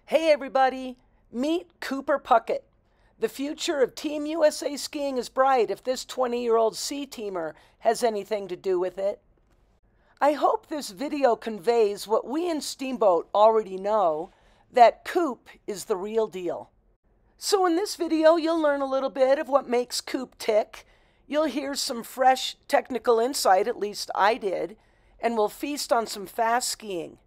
Hey everybody, meet Cooper Puckett. The future of Team USA skiing is bright if this 20-year-old C-teamer has anything to do with it. I hope this video conveys what we in Steamboat already know, that Coop is the real deal. So in this video, you'll learn a little bit of what makes Coop tick. You'll hear some fresh technical insight, at least I did, and we'll feast on some fast skiing.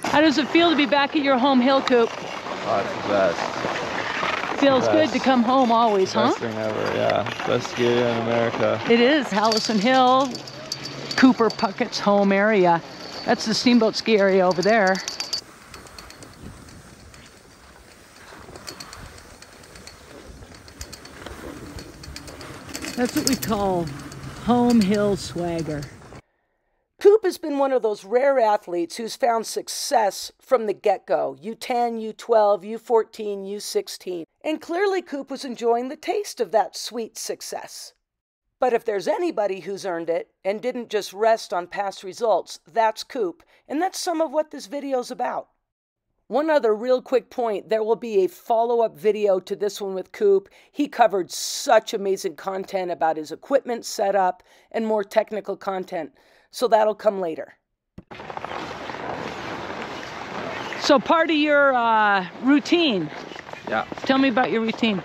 How does it feel to be back at your home hill, Coop? Oh, it's the best. Feels good to come home always, huh? Best thing ever, yeah. Best ski area in America. It is. Hallison Hill, Cooper Puckett's home area. That's the Steamboat ski area over there. That's what we call home hill swagger. Coop has been one of those rare athletes who's found success from the get-go. U10, U12, U14, U16. And clearly Coop was enjoying the taste of that sweet success. But if there's anybody who's earned it and didn't just rest on past results, that's Coop. And that's some of what this video's about. One other real quick point, there will be a follow-up video to this one with Coop. He covered such amazing content about his equipment setup and more technical content. So that'll come later. So part of your routine. Yeah. Tell me about your routine.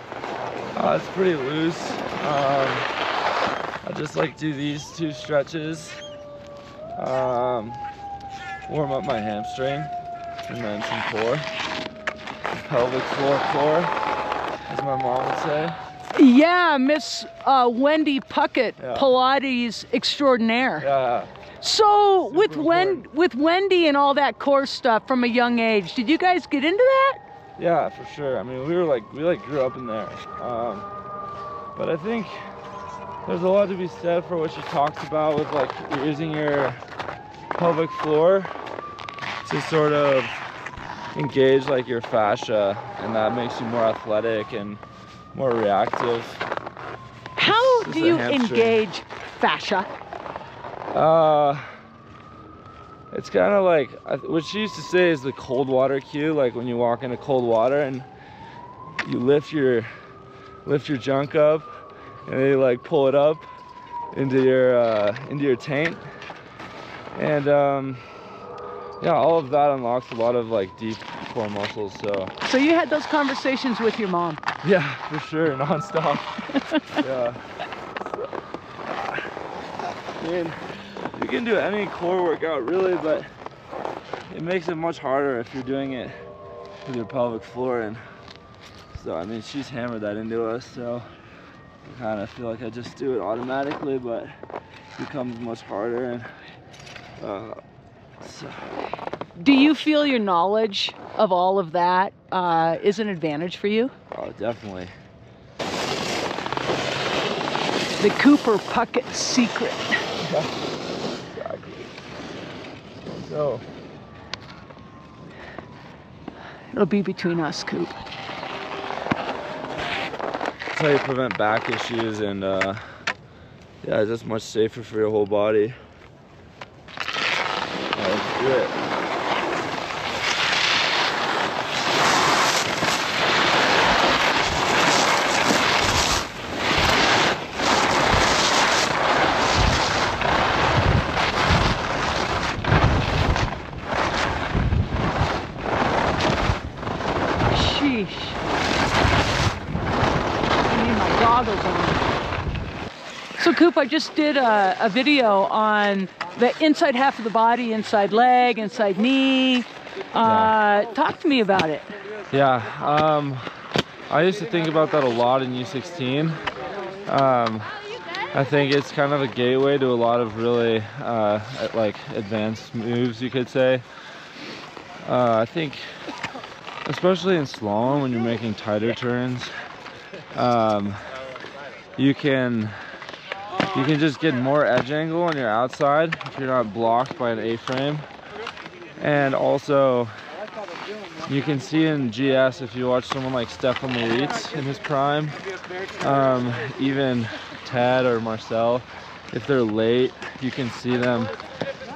It's pretty loose. I just like do these two stretches. Warm up my hamstring, and then some core. Pelvic floor, as my mom would say. Yeah, Miss Wendy Puckett, Yeah. Pilates extraordinaire. Yeah. So with Wendy and all that core stuff from a young age, did you guys get into that? Yeah, for sure. I mean, we grew up in there. But I think there's a lot to be said for what she talked about with like using your pelvic floor to sort of engage like your fascia, and that makes you more athletic and more reactive. How do you engage fascia? It's kind of like what she used to say is the cold water cue, like when you walk into cold water and you lift your junk up and then you like pull it up into your taint, and yeah, all of that unlocks a lot of like deep core muscles. So you had those conversations with your mom? Yeah, for sure, nonstop. Yeah. I mean, you can do any core workout really, but it makes it much harder if you're doing it with your pelvic floor. And so, I mean, she's hammered that into us, so I kind of feel like I just do it automatically, but it becomes much harder. And so. Do you feel your knowledge of all of that is an advantage for you? Oh, definitely. The Cooper Puckett secret. Exactly. So it'll be between us, Coop. That's how you prevent back issues, and yeah, it's just much safer for your whole body. Let's do it. So Coop, I just did a video on the inside half of the body, inside leg, inside knee. Talk to me about it. Yeah, I used to think about that a lot in U16. I think it's kind of a gateway to a lot of really like advanced moves, you could say. I think especially in slalom, when you're making tighter turns, you can just get more edge angle on your outside if you're not blocked by an A-frame. And also, you can see in GS, if you watch someone like Stefan Moritz in his prime, even Ted or Marcel, if they're late, you can see them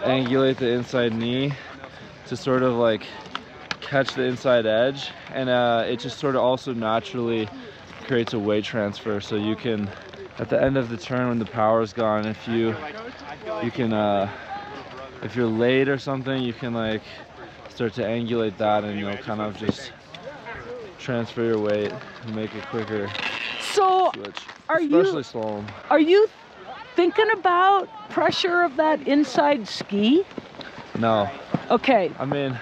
angulate the inside knee to sort of like catch the inside edge, and it just sort of also naturally creates a weight transfer, so you can, at the end of the turn when the power is gone, if you can if you're late or something, you can like start to angulate that, and you'll kind of just transfer your weight and make it quicker. So switch, especially slalom. Are you thinking about pressure of that inside ski? No. Okay. I mean,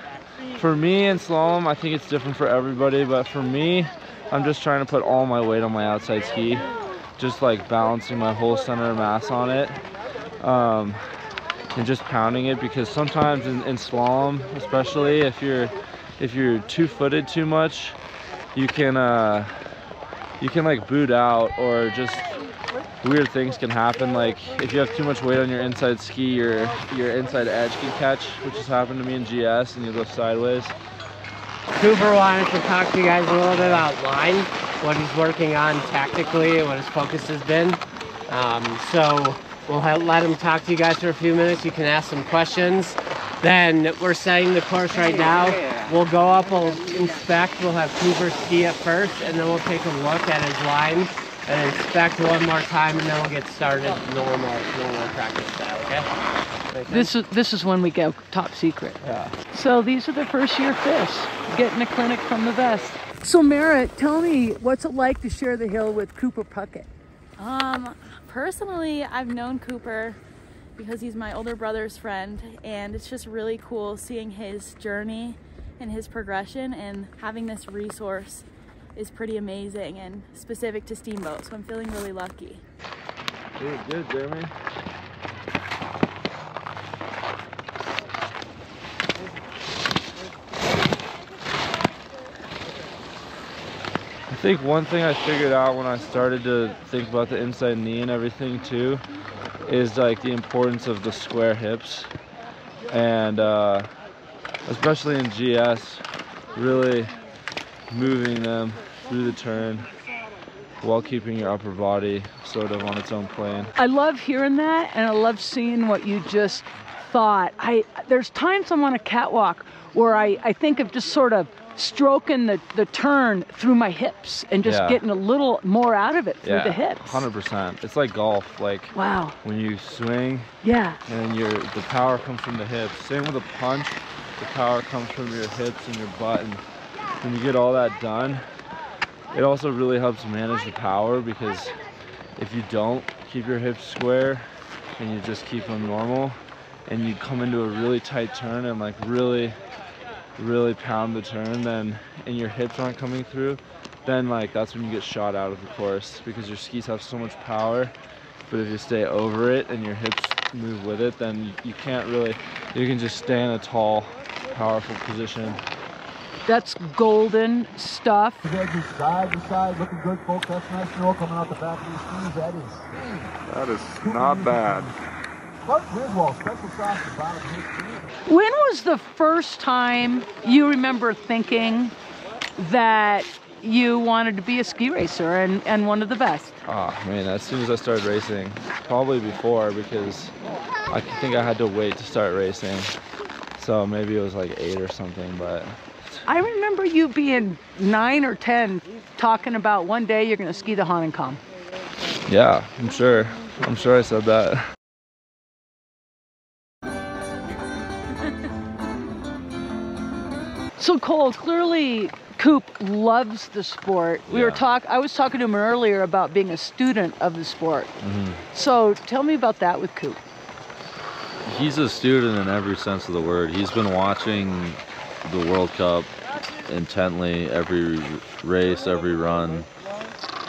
for me in slalom, I think it's different for everybody, but for me, I'm just trying to put all my weight on my outside ski, just like balancing my whole center of mass on it, and just pounding it, because sometimes in slalom, especially if you're two-footed too much, you can like boot out, or just weird things can happen. Like if you have too much weight on your inside ski, your inside edge can catch, which has happened to me in GS, and you go sideways. Cooper wanted to talk to you guys a little bit about line, what he's working on tactically, and what his focus has been. So we'll let him talk to you guys for a few minutes. You can ask some questions. Then we're setting the course right now. We'll go up, we'll inspect, we'll have Cooper ski at first, and then we'll take a look at his line and inspect one more time, and then we'll get started normal practice style, okay? This is when we go top secret. Yeah. So these are the first year fish, getting a clinic from the vest. So Mara, tell me, what's it like to share the hill with Cooper Puckett? Personally, I've known Cooper because he's my older brother's friend, and it's just really cool seeing his journey and his progression, and having this resource is pretty amazing and specific to Steamboat, so I'm feeling really lucky. Good, Jeremy. I think one thing I figured out when I started to think about the inside knee and everything too is like the importance of the square hips, and especially in GS, really moving them through the turn while keeping your upper body sort of on its own plane. I love hearing that, and I love seeing what you just thought. There's times I'm on a catwalk where I think of just sort of stroking the turn through my hips and just getting a little more out of it through the hips. 100%. It's like golf. Like, wow, when you swing, yeah, and the power comes from the hips. Same with a punch, the power comes from your hips and your butt. And when you get all that done, it also really helps manage the power, because if you don't keep your hips square and you just keep them normal, and you come into a really tight turn and like really pound the turn, then, and your hips aren't coming through, then like that's when you get shot out of the course, because your skis have so much power. But if you stay over it and your hips move with it, then you can't really, you can just stay in a tall, powerful position. That's golden stuff. Edges side to side, looking good, folks. That's nice snow coming out the back of these skis. That is not bad. When was the first time you remember thinking that you wanted to be a ski racer and one of the best? Oh man, as soon as I started racing, probably before, because I think I had to wait to start racing. So maybe it was like 8 or something, but. I remember you being 9 or 10 talking about one day you're going to ski the Hahnenkamm. Yeah, I'm sure I said that. So Cole, clearly Coop loves the sport. I was talking to him earlier about being a student of the sport. Mm-hmm. So tell me about that with Coop. He's a student in every sense of the word. He's been watching the World Cup intently, every race, every run,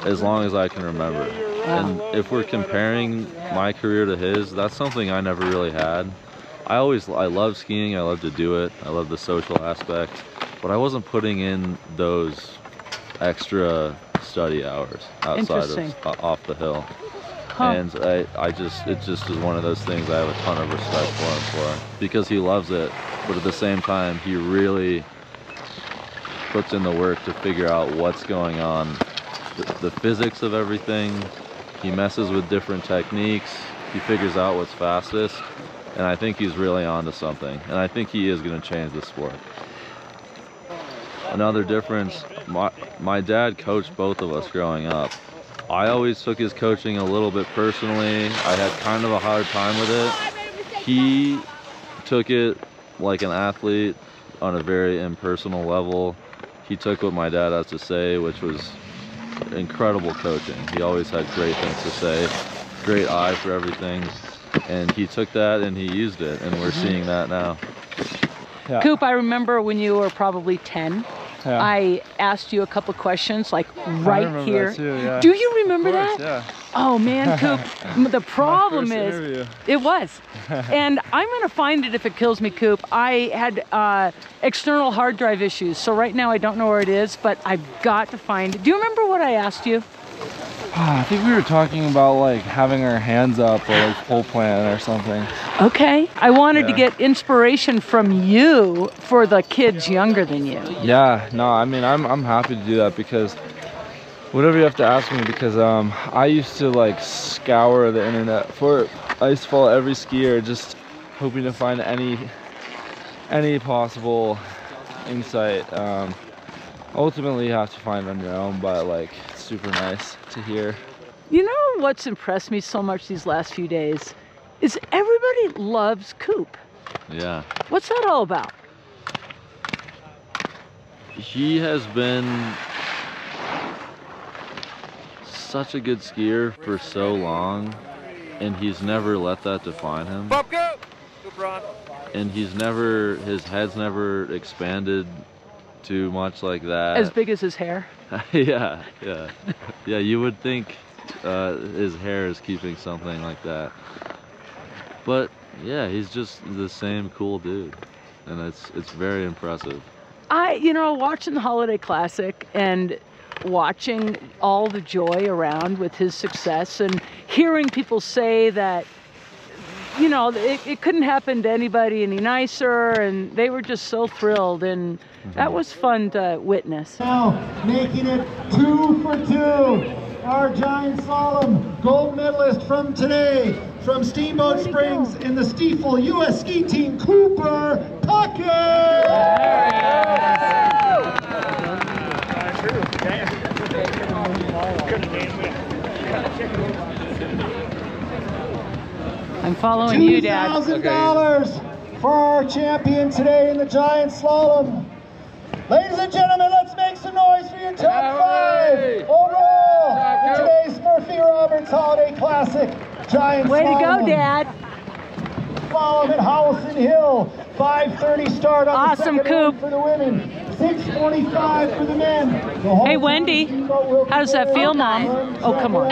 as long as I can remember. Wow. And if we're comparing my career to his, that's something I never really had. I love skiing, I love to do it, I love the social aspect, but I wasn't putting in those extra study hours outside of off the hill. Huh. And it just is one of those things I have a ton of respect for him for, because he loves it, but at the same time he really puts in the work to figure out what's going on, the physics of everything. He messes with different techniques, he figures out what's fastest, and I think he's really onto something, and I think he is going to change the sport. Another difference, my dad coached both of us growing up. I always took his coaching a little bit personally. I had kind of a hard time with it. He took it like an athlete on a very impersonal level. He took what my dad has to say, which was incredible coaching. He always had great things to say, great eye for everything, and he took that and he used it, and we're seeing that now. Yeah. Coop, I remember when you were probably 10. Yeah. I asked you a couple questions, like right here. That too, yeah. Do you remember that? Yeah. Oh man, Coop. The problem is, interview. It was, and I'm gonna find it if it kills me, Coop. I had external hard drive issues, so right now I don't know where it is, but I've got to find it. Do you remember what I asked you? I think we were talking about like having our hands up or like pole plant or something. Okay. I wanted to get inspiration from you for the kids younger than you. Yeah, no, I mean, I'm happy to do that because whatever you have to ask me, because I used to like scour the internet I used to follow every skier just hoping to find any possible insight. Ultimately you have to find on your own, but like it's super nice to hear. You know what's impressed me so much these last few days is everybody loves Coop. Yeah. What's that all about? He has been such a good skier for so long, and he's never let that define him. And his head's never expanded too much like that. As big as his hair? Yeah. Yeah, you would think his hair is keeping something like that. But yeah, he's just the same cool dude, and it's very impressive. Watching the Holiday Classic and watching all the joy around with his success and hearing people say that, it couldn't happen to anybody any nicer, and they were just so thrilled, and that was fun to witness. Now, making it 2 for 2, our giant slalom gold medalist from today, from Steamboat Springs in the Stiefel U.S. Ski Team, Cooper Puckett! I'm following you, Dad. $2,000 for our champion today in the giant slalom. Ladies and gentlemen, let's make some noise for your top 5 overall in today's Murphy Roberts Holiday Classic giant slalom. Way to go, Dad. Slalom at Howelson Hill, 5:30 start on the second Coop. for the women, 6:45 for the men. Hey, Wendy, how does that feel, Mom? Oh, come on.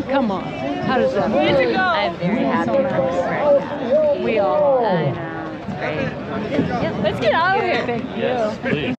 Come on. How does that feel? I'm very happy for her. We all are. I know, it's great. Let's get out of here. Thank you. Yes, please.